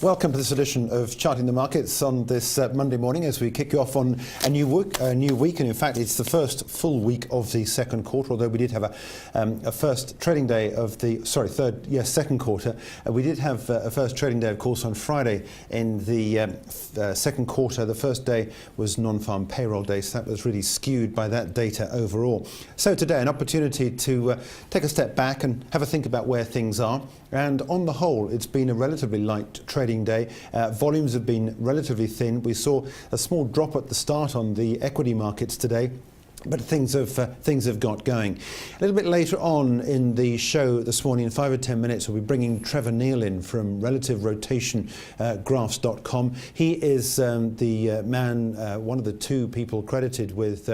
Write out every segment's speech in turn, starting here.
Welcome to this edition of Charting the Markets on this Monday morning as we kick you off on a new week. And in fact, it's the first full week of the second quarter, although we did have a first trading day of the, second quarter. We did have a first trading day, of course, on Friday in the second quarter. The first day was non-farm payroll day, so that was really skewed by that data overall. So today, an opportunity to take a step back and have a think about where things are. And on the whole, it's been a relatively light trading day. Volumes have been relatively thin. We saw a small drop at the start on the equity markets today, but things have got going. A little bit later on in the show this morning, in 5 or 10 minutes, we'll be bringing Trevor Neil in from Relative Rotation Graphs.com. He is the man, one of the two people credited with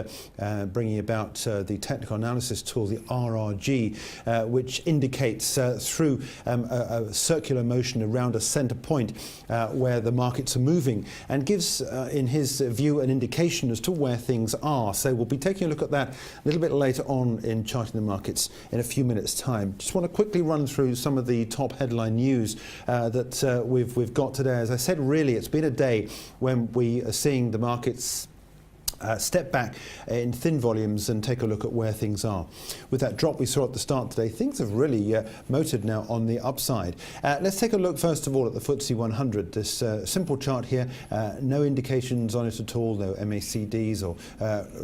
bringing about the technical analysis tool, the RRG, which indicates through a circular motion around a center point where the markets are moving, and gives, in his view, an indication as to where things are. So we'll be taking a look at that a little bit later on in Charting the Markets in a few minutes' time. Just want to quickly run through some of the top headline news that we've got today. As I said, really, it's been a day when we are seeing the markets step back in thin volumes and take a look at where things are. With that drop we saw at the start today, things have really motored now on the upside. Let's take a look first of all at the Footsie 100. This simple chart here, no indications on it at all, no MACDs or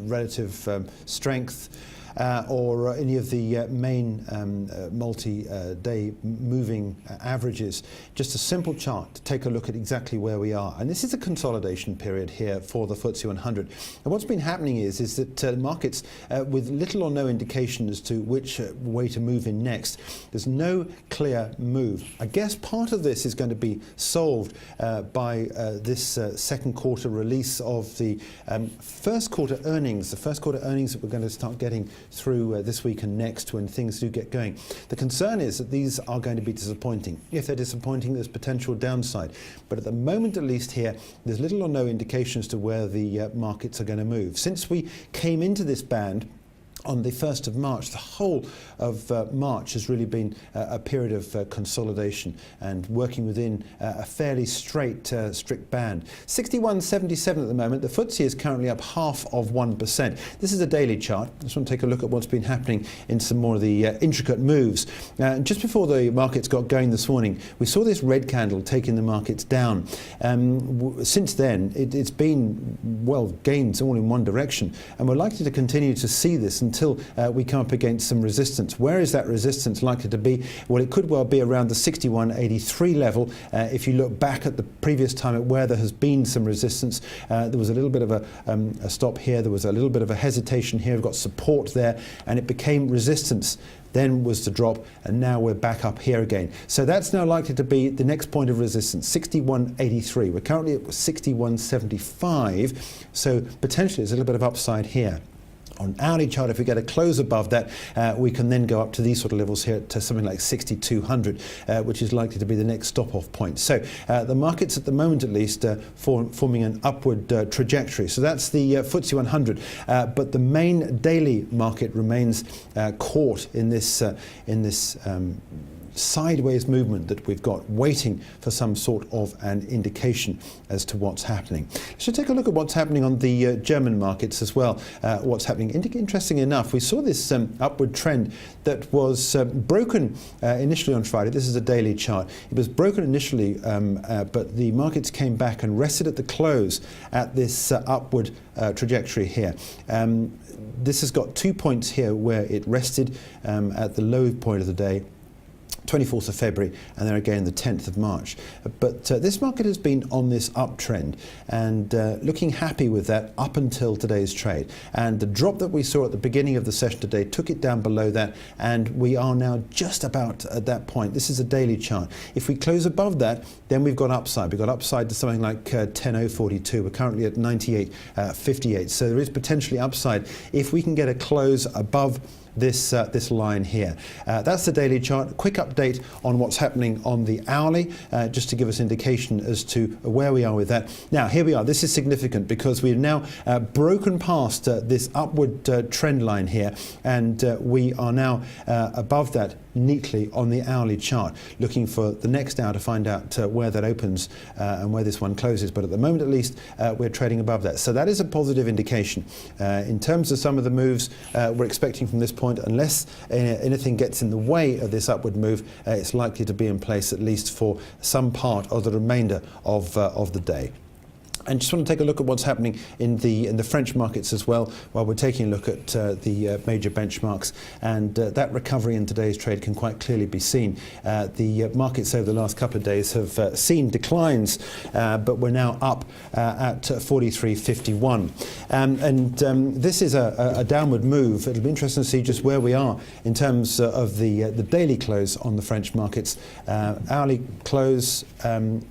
relative strength. Or any of the main multi-day moving averages. Just a simple chart to take a look at exactly where we are. And this is a consolidation period here for the Footsie 100. And what's been happening is that markets with little or no indication as to which way to move in next. There's no clear move. I guess part of this is going to be solved by this second quarter release of the first quarter earnings. The first quarter earnings that we're going to start getting through this week and next when things do get going. The concern is that these are going to be disappointing. If they're disappointing, there's potential downside. But at the moment, at least here, there's little or no indication as to where the markets are going to move. Since we came into this band on the 1st of March, the whole of March has really been a period of consolidation and working within a fairly strict band. 61.77 at the moment. The Footsie is currently up 0.5%. This is a daily chart. I just want to take a look at what's been happening in some more of the intricate moves. Just before the markets got going this morning, we saw this red candle taking the markets down. Since then, it's been, well, gains all in one direction, and we're likely to continue to see this until we come up against some resistance. Where is that resistance likely to be? Well, it could well be around the 61.83 level. If you look back at the previous time at where there has been some resistance, there was a little bit of a stop here, there was a little bit of a hesitation here, we've got support there, and it became resistance. Then was the drop, and now we're back up here again. So that's now likely to be the next point of resistance, 61.83. We're currently at 61.75, so potentially there's a little bit of upside here. On hourly chart, if we get a close above that, we can then go up to these sort of levels here to something like 6,200, which is likely to be the next stop-off point. So the markets at the moment, at least, forming an upward trajectory. So that's the Footsie 100. But the main daily market remains caught in this sideways movement that we've got, waiting for some sort of an indication as to what's happening. So take a look at what's happening on the German markets as well. What's happening? Interesting enough, we saw this upward trend that was broken initially on Friday. This is a daily chart. It was broken initially, but the markets came back and rested at the close at this upward trajectory here. This has got 2 points here where it rested at the low point of the day, 24th of February, and then again the 10th of March. But this market has been on this uptrend and looking happy with that up until today's trade. And the drop that we saw at the beginning of the session today took it down below that, and we are now just about at that point. This is a daily chart. If we close above that, then we've got upside. We've got upside to something like 10.042. We're currently at 98.58. So there is potentially upside if we can get a close above this line here. That's the daily chart. Quick update on what's happening on the hourly, just to give us indication as to where we are with that. Now, here we are. This is significant because we've now broken past this upward trend line here, and we are now above that neatly on the hourly chart, looking for the next hour to find out where that opens and where this one closes. But at the moment, at least, we're trading above that. So that is a positive indication. In terms of some of the moves we're expecting from this point, unless anything gets in the way of this upward move, it's likely to be in place at least for some part of the remainder of the day. And just want to take a look at what's happening in the French markets as well, while we're taking a look at the major benchmarks. And that recovery in today's trade can quite clearly be seen. The markets over the last couple of days have seen declines, but we're now up at 43.51. This is a downward move. It'll be interesting to see just where we are in terms of the daily close on the French markets. Hourly close,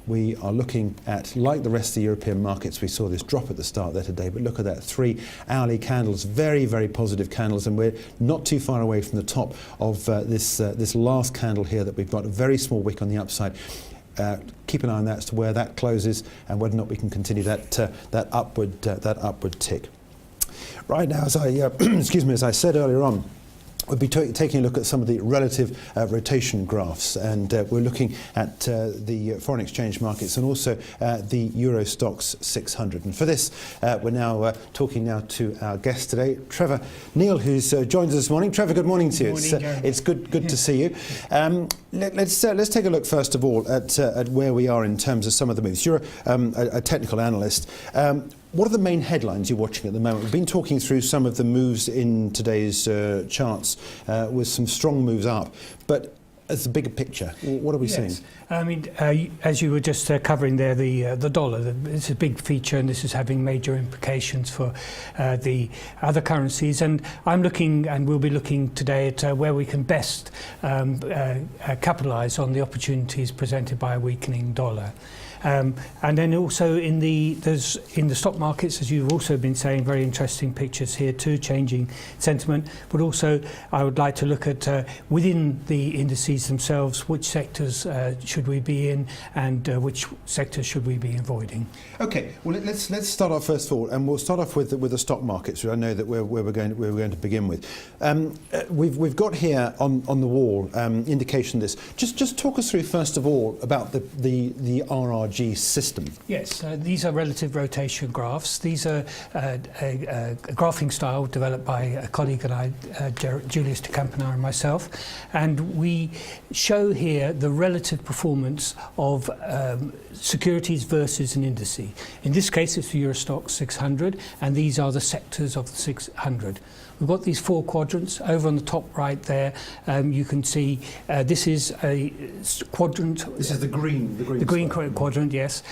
we are looking at, like the rest of the European markets, we saw this drop at the start there today, but look at that, 3 hourly candles, very, very positive candles, and we're not too far away from the top of this last candle here that we've got, a very small wick on the upside. Keep an eye on that as to where that closes and whether or not we can continue that upward tick. Right now, as I as I said earlier on, we'll be taking a look at some of the relative rotation graphs, and we're looking at the foreign exchange markets and also the Euro Stoxx 600. And for this, we're now talking now to our guest today, Trevor Neil, who's joined us this morning. Trevor, good morning to you. It's good to see you. Let's take a look first of all at where we are in terms of some of the moves. You're a technical analyst. What are the main headlines you're watching at the moment? We've been talking through some of the moves in today's charts with some strong moves up, but as the bigger picture, what are we seeing? I mean, as you were just covering there, the dollar, it's a big feature, and this is having major implications for the other currencies. And I'm looking, and we'll be looking today at where we can best capitalise on the opportunities presented by a weakening dollar. And then also in the stock markets, as you've also been saying, very interesting pictures here too, changing sentiment. But also, I would like to look at within the indices themselves, which sectors should we be in, and which sectors should we be avoiding. Okay, well let's start off first of all, and we'll start off with the stock markets, which I know that where we're going to begin with. We've got here on the wall indication of this. Just talk us through first of all about the RRG system. Yes, these are relative rotation graphs. These are a graphing style developed by a colleague and I, Julius de Campenaar and myself, and we show here the relative performance of securities versus an indice. In this case, it's the Euro Stoxx 600, and these are the sectors of the 600. We've got these 4 quadrants. Over on the top right there, you can see this is a quadrant. This is the green quadrant, yes.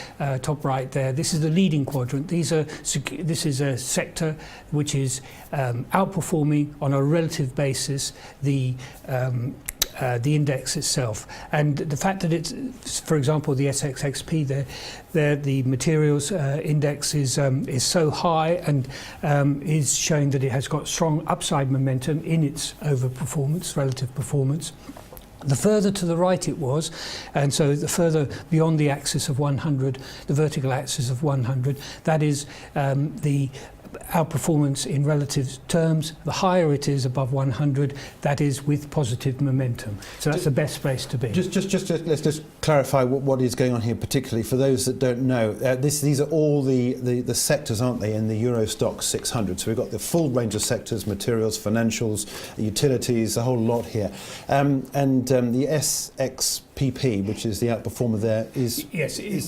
Top right there. This is the leading quadrant. This is a sector which is outperforming on a relative basis the index itself, and the fact that it's, for example, the SXXP, the materials index is so high and is showing that it has got strong upside momentum in its overperformance, relative performance. The further to the right it was, and so the further beyond the axis of 100, the vertical axis of 100, that is the outperformance in relative terms. The higher it is above 100, that is with positive momentum. So that's the best place to be. Let's just clarify what is going on here, particularly for those that don't know. These are all the sectors, aren't they, in the Euro Stoxx 600. So we've got the full range of sectors: materials, financials, utilities, the whole lot here. The SXPP, which is the outperformer there, is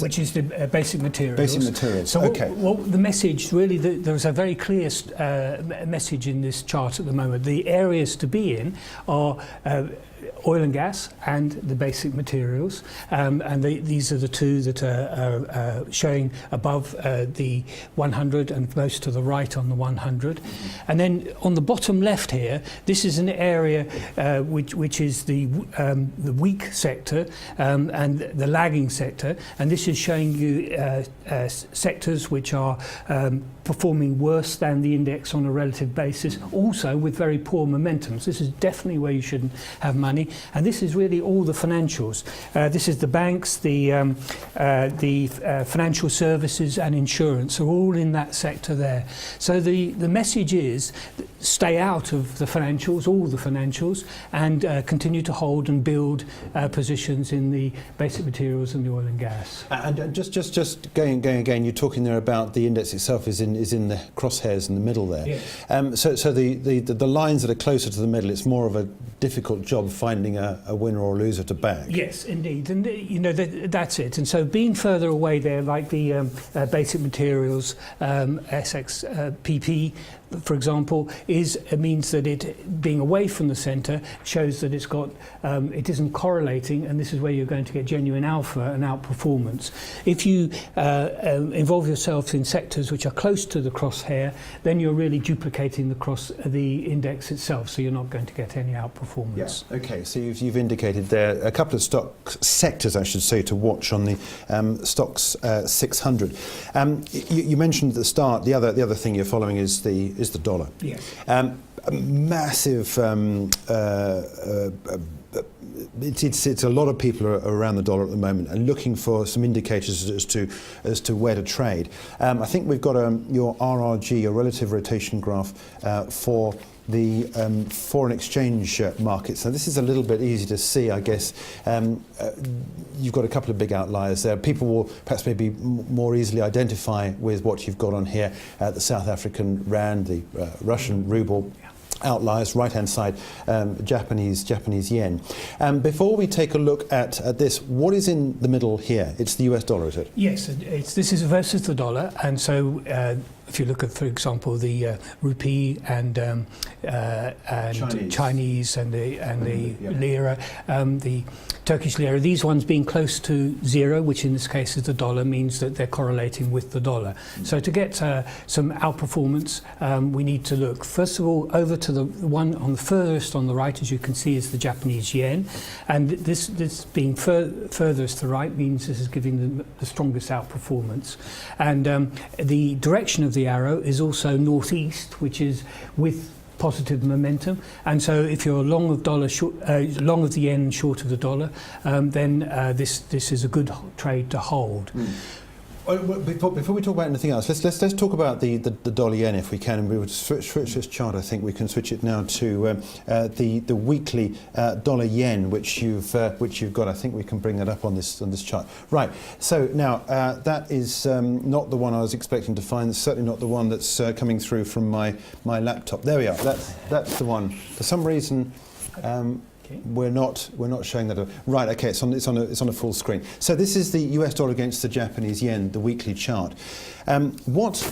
which is the basic materials. Basic materials. So okay. The message really, there's a very clear message in this chart at the moment. The areas to be in are oil and gas and the basic materials, and these are the two that are showing above the 100 and most to the right on the 100. Mm-hmm. And then on the bottom left here, this is an area which is the weak sector and the lagging sector, and this is showing you sectors which are performing worse than the index on a relative basis, also with very poor momentum. So this is definitely where you shouldn't have money. And this is really all the financials. This is the banks, the financial services and insurance are all in that sector there. So the message is stay out of the financials, all the financials, and continue to hold and build positions in the basic materials and the oil and gas. And just going again, you're talking there about the index itself is in the crosshairs in the middle there. Yes. So the lines that are closer to the middle, it's more of a difficult job finding a winner or loser to back. Yes, indeed, and that's it. And so being further away there, like the basic materials, SXPP, for example, means that it being away from the centre shows that it isn't correlating, and this is where you're going to get genuine alpha and outperformance. If you involve yourself in sectors which are close to the crosshair, then you're really duplicating the index itself, so you're not going to get any outperformance. Yeah. Okay, so you've indicated there a couple of stock sectors, I should say, to watch on the Stocks 600. You mentioned at the start the other thing you're following is the dollar. Yes. A massive. It's a lot of people are around the dollar at the moment and looking for some indicators as to where to trade. I think we've got your RRG, your relative rotation graph, for the foreign exchange markets. Now this is a little bit easy to see, I guess. You've got a couple of big outliers there. People will perhaps maybe more easily identify with what you've got on here, the South African rand, the Russian ruble. Outliers, right-hand side, Japanese yen. Before we take a look at this, what is in the middle here? It's the US dollar, is it? Yes, this is versus the dollar, and so if you look at, for example, the rupee and Chinese and the lira, the Turkish lira, these ones being close to zero, which in this case is the dollar, means that they're correlating with the dollar. So to get some outperformance, we need to look, first of all, over to the one on the furthest on the right, as you can see, is the Japanese yen. And this being furthest to the right means this is giving them the strongest outperformance. And the direction of the arrow is also northeast, which is with positive momentum, and so if you're long of dollar, long of the yen, short of the dollar, then this is a good trade to hold. Before we talk about anything else, let's talk about the dollar yen if we can, and we would switch this chart. I think we can switch it now to the weekly dollar yen, which you've got. I think we can bring that up on this chart. Right. So now that is not the one I was expecting to find. It's certainly not the one that's coming through from my laptop. There we are. That's the one. For some reason. We're not showing that. Right. Okay. It's on a full screen. So this is the US dollar against the Japanese yen, the weekly chart. What's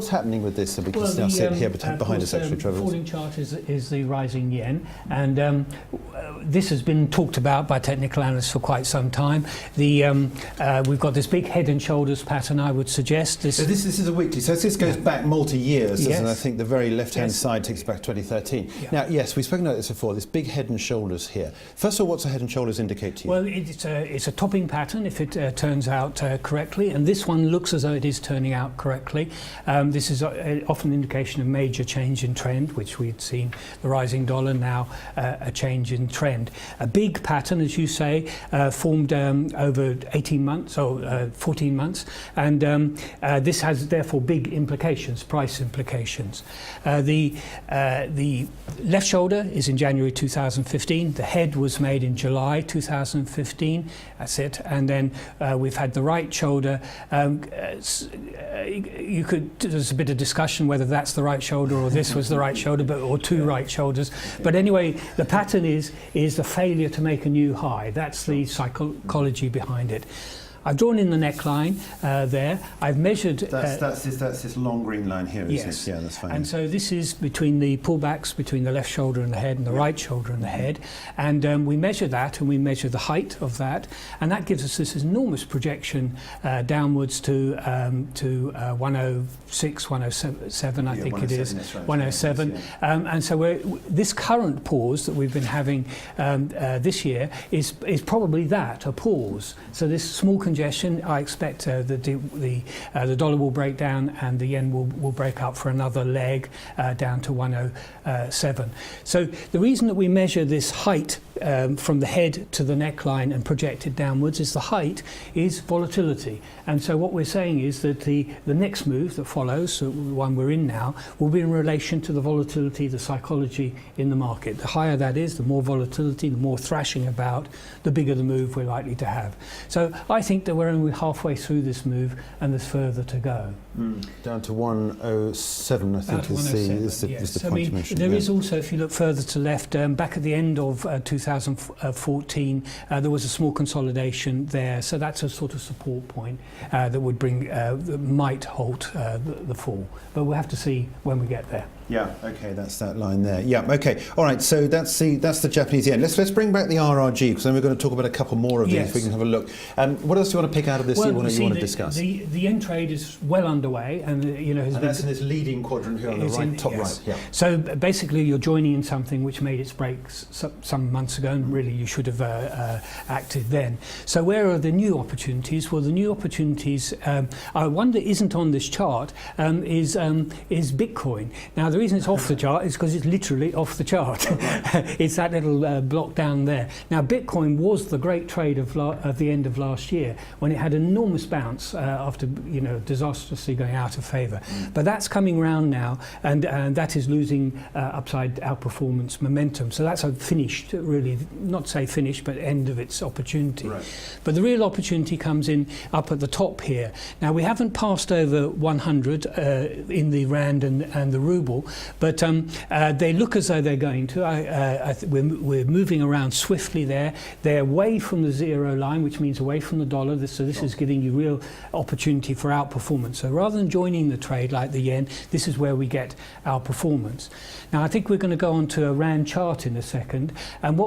happening with this? So we can now sit here behind us, actually, Trevor. The falling chart is the rising yen, and this has been talked about by technical analysts for quite some time. We've got this big head and shoulders pattern, I would suggest. So this is a weekly. So this goes back multi-years, doesn't it? I think the very left-hand side takes back 2013. Yeah. Now, yes, we've spoken about this before. This big head and shoulders here. First of all, what's a head and shoulders indicate to you? Well, it's a topping pattern if it turns out correctly, and this one looks as though it is turning out correctly. This is often an indication of major change in trend, which we'd seen the rising dollar, now a change in trend. A big pattern, as you say, formed over 18 months or 14 months, and this has therefore big implications, price implications. The left shoulder is in January 2015. The head was made in July 2015. That's it. And then we've had the right shoulder. There's a bit of discussion whether that's the right shoulder or this was the right shoulder, or two right shoulders. But anyway, the pattern is the failure to make a new high. That's the psychology behind it. I've drawn in the neckline there. I've measured... That's this long green line here, isn't it? Yeah, that's fine. And so this is between the pullbacks, between the left shoulder and the head and the right shoulder and the head. And we measure that, and we measure the height of that. And that gives us this enormous projection downwards to 106, 107, I think it is. Right, 107. Yeah. And so this current pause that we've been having this year is probably that, a pause. So this small conjunction congestion. I expect the dollar will break down and the yen will break up for another leg down to 107. So the reason that we measure this height from the head to the neckline and project it downwards is the height is volatility. And so what we're saying is that the next move that follows, so the one we're in now, will be in relation to the volatility, the psychology in the market. The higher that is, the more volatility, the more thrashing about, the bigger the move we're likely to have. So I think that we're only halfway through this move and there's further to go. Down to 107, I think, is the point you mentioned. There is also, if you look further to left, back at the end of 2014, there was a small consolidation there. So that's a sort of support point that would bring, that might halt the fall. But we'll have to see when we get there. Yeah, okay, that's that line there. Yeah, okay. All right, so that's the Japanese yen. Let's bring back the RRG, because then we're going to talk about a couple more of these. Yes. We can have a look. What else do you want to pick out of this you want to discuss? The yen trade is well underway, and that's in this leading quadrant here on the right, top right. Yeah. So basically, you're joining in something which made its break some months ago, and really you should have acted then. So where are the new opportunities? Well, the new opportunities, I wonder, isn't on this chart, is Bitcoin. Now, the reason it's off the chart is because it's literally off the chart. It's that little block down there. Now, Bitcoin was the great trade of the end of last year, when it had an enormous bounce after disastrously going out of favour. But that's coming round now, and that is losing upside outperformance momentum. So that's a finished, really, not say finished, but end of its opportunity. Right. But the real opportunity comes in up at the top here. Now, we haven't passed over 100 in the rand and the ruble, but they look as though they're going to. We're moving around swiftly there. They're away from the zero line, which means away from the dollar. So this is giving you real opportunity for outperformance. So rather than joining the trade like the yen, this is where we get our performance. Now, I think we're going to go on to a rand chart in a second, and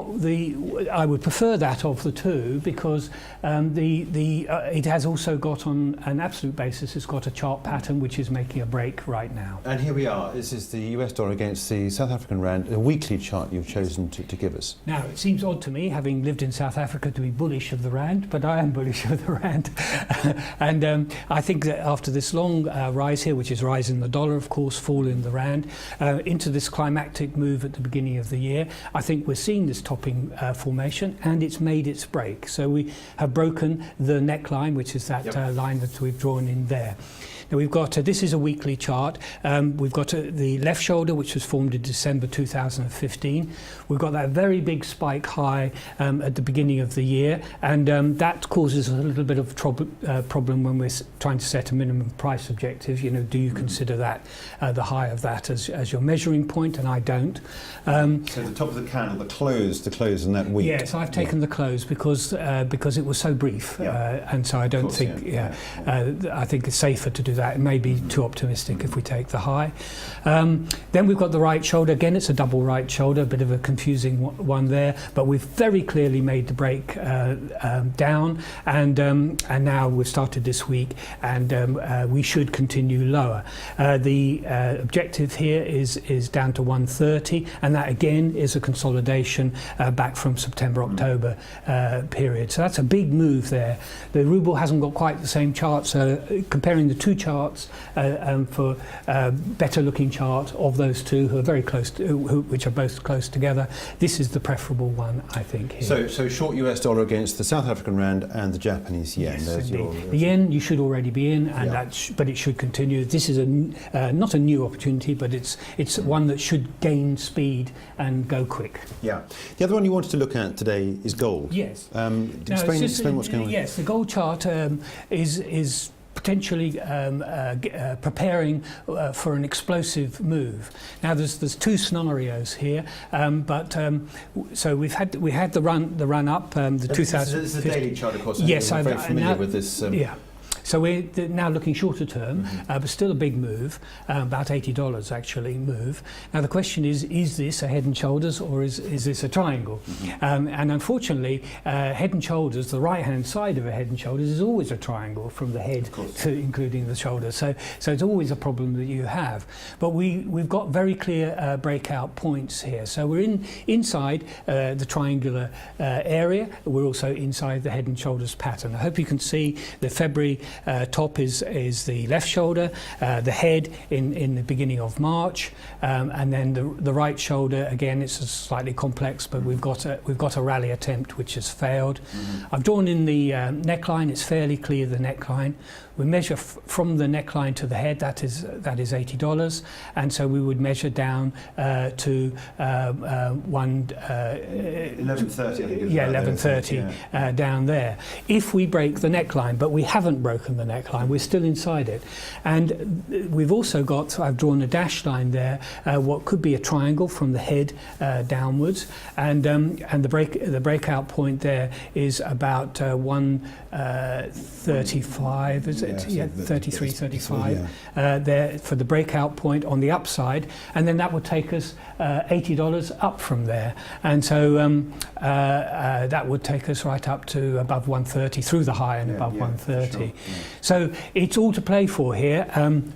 I would prefer that of the two, because it has also got, on an absolute basis, it's got a chart pattern which is making a break right now. And here we are. This is the US dollar against the South African rand, a weekly chart you've chosen to give us. Now, it seems odd to me, having lived in South Africa, to be bullish of the rand, but I am bullish of the rand. And I think that after this long rise here, which is rise in the dollar, of course, fall in the rand, into this climactic move at the beginning of the year, I think we're seeing this topping formation, and it's made its break. So we have broken the neckline, which is that line that we've drawn in there. Now we've got, this is a weekly chart, we've got the left shoulder, which was formed in December 2015. We've got that very big spike high at the beginning of the year, and that causes a little bit of problem when we're trying to set a minimum price objective. Do you consider that the high of that as your measuring point? And I don't. So the top of the candle, the close in that week. Yes, I've taken the close because it was so brief, and so I don't think. I think it's safer to do that. It may be too optimistic if we take the high. Then we've got the right shoulder. Again, it's a double right shoulder, a bit of a confusing one there, but we've very clearly made the break down, and now we've started this week, and we should continue lower. The objective here is down to 130, and that again is a consolidation back from September-October period. So that's a big move there. The ruble hasn't got quite the same chart, so comparing the two charts for better looking chart of those two who are very close to, which are both close together, this is the preferable one, I think, here. So short US dollar against the South African rand and the Japanese yen. Yes, the yen you should already be in, and but it should continue. This is not a new opportunity, but it's one that should gain speed and go quick. Yeah. The other one you wanted to look at today is gold. Yes. Explain what's going on. Yes, the gold chart is potentially preparing for an explosive move. Now there's two scenarios here, so we had the run up, the 2000. This is a daily chart, of course. Yes, I'm very familiar with this. So we're now looking shorter term, but still a big move, about $80 actually move. Now the question is this a head and shoulders, or is this a triangle? And unfortunately, head and shoulders, the right-hand side of a head and shoulders is always a triangle from the head to including the shoulders. So it's always a problem that you have. But we've got very clear breakout points here. So we're inside the triangular area. We're also inside the head and shoulders pattern. I hope you can see the February top is the left shoulder, the head in the beginning of March, and then the right shoulder, again, it's slightly complex, but we've got a rally attempt which has failed. I've drawn in the neckline. It's fairly clear, the neckline. We measure from the neckline to the head, that is $80, and so we would measure down to 11:30. Yeah, 11:30 down there. If we break the neckline, but we haven't broken the neckline, we're still inside it. And we've also got, I've drawn a dashed line there, what could be a triangle from the head downwards, and the breakout point there is about 135, is it? Yeah, 33, 35 there for the breakout point on the upside, and then that would take us $80 up from there, and so that would take us right up to above 130 through the high and above 130. Sure. So it's all to play for here.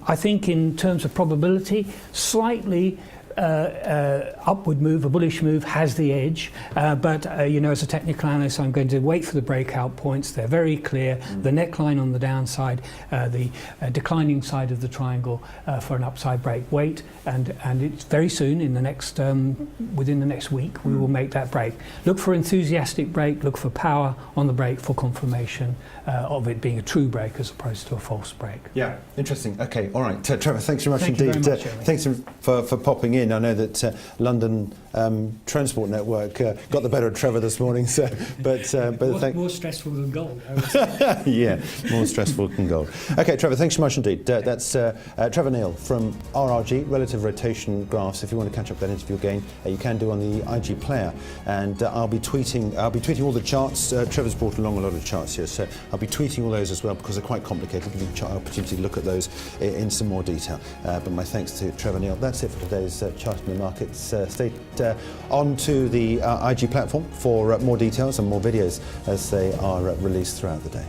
I think in terms of probability, slightly upward move, a bullish move, has the edge, but you know, as a technical analyst, I'm going to wait for the breakout points. They're very clear. The neckline on the downside, the declining side of the triangle for an upside break. Wait, and it's very soon, in the next within the next week, we will make that break. Look for enthusiastic break. Look for power on the break for confirmation of it being a true break as opposed to a false break. Yeah, interesting. Okay, all right, Trevor, thanks very much Thank indeed. You very much, thanks for popping in. I know that London Transport Network got the better of Trevor this morning, so more stressful than gold. Yeah, more stressful than gold. Okay, Trevor, thanks so much indeed. That's Trevor Neil from RRG, Relative Rotation Graphs. If you want to catch up that interview again, you can do on the IG player, and I'll be tweeting all the charts. Trevor's brought along a lot of charts here, so I'll be tweeting all those as well because they're quite complicated. Give you an opportunity to look at those in some more detail. But my thanks to Trevor Neil. That's it for today's Charting the Markets. Stay on to the IG platform for more details and more videos as they are released throughout the day.